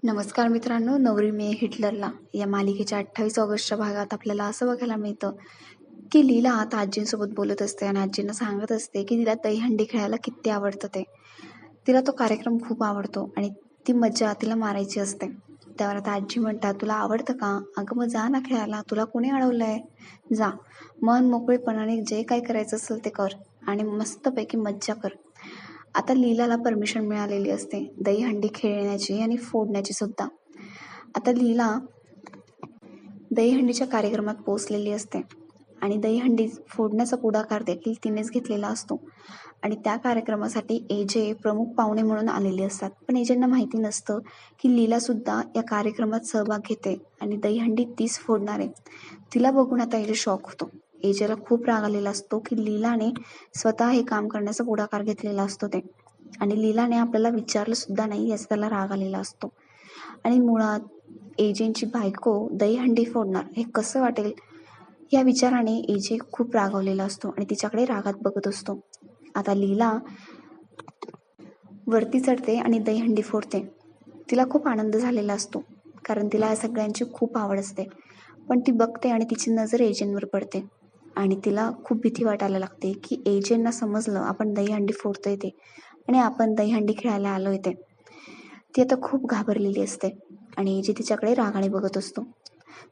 नमस्कार मित्रांनो, नवरी मिळे हिटलरला या मालिकेच्या 28 ऑगस्टच्या भागात आपल्याला असं बघायला मिळतं की लीला आता आजींसोबत बोलत असते आणि आजींना सांगत असते की तिला दहीहंडी खेळायला किती आवडतं ते. तिला तो कार्यक्रम खूप आवडतो आणि ती मज्जा तिला मारायची असते. त्यावर आता आजी म्हणतात, तुला आवडतं का? अगं मग जा ना खेळायला, तुला कोणी अडवलंय? जा, मन मोकळेपणाने जे काय करायचं असेल ते कर आणि मस्तपैकी मज्जा कर. आता लीलाला परमिशन मिळालेली असते दहीहंडी खेळण्याची आणि फोडण्याची सुद्धा. आता लीला दहीहंडीच्या कार्यक्रमात पोहोचलेली असते आणि दहीहंडी फोडण्याचा पुढाकार देखील तिनेच घेतलेला असतो आणि त्या कार्यक्रमासाठी एजे प्रमुख पाहुणे म्हणून आलेले असतात. पण एजेंना माहिती नसतं की लीला सुद्धा या कार्यक्रमात सहभाग घेते आणि दहीहंडी तीच फोडणार आहे. तिला बघून आता एजे शॉक होतो. एजेला खूप राग आलेला असतो की लीलाने स्वतः हे काम करण्याचा पुढाकार घेतलेला असतो ते, आणि लीलाने आपल्याला विचारलं सुद्धा नाही याचा त्याला राग आलेला असतो. आणि मुळात एजेंची बायको दहीहंडी फोडणार हे कसं वाटेल या विचाराने एजे खूप रागावलेला असतो आणि तिच्याकडे रागात बघत असतो. आता लीला वरती चढते आणि दहीहंडी फोडते. तिला खूप आनंद झालेला असतो कारण तिला या सगळ्यांची खूप आवड असते. पण ती बघते आणि तिची नजर एजेंवर पडते आणि तिला खूप भीती वाटायला लागते की एजेंना समजलं आपण दहीहंडी फोडतोय ते आणि आपण दहीहंडी खेळायला आलोय ते. ती आता खूप घाबरलेली असते आणि एजे तिच्याकडे रागाने बघत असतो.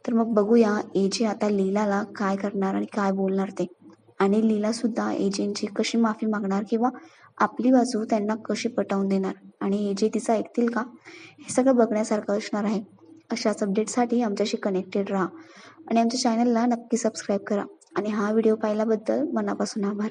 तर मग बघूया एजे आता लीलाला काय करणार आणि काय बोलणार ते, आणि लीला सुद्धा एजेंची कशी माफी मागणार किंवा आपली बाजू त्यांना कशी पटवून देणार आणि एजे तिचं ऐकतील का, हे सगळं बघण्यासारखं असणार आहे. अशाच अपडेटसाठी आमच्याशी कनेक्टेड राहा आणि आमच्या चॅनलला नक्की सबस्क्राईब करा आणि हा व्हिडिओ पाहिल्याबद्दल मनापासून आभार.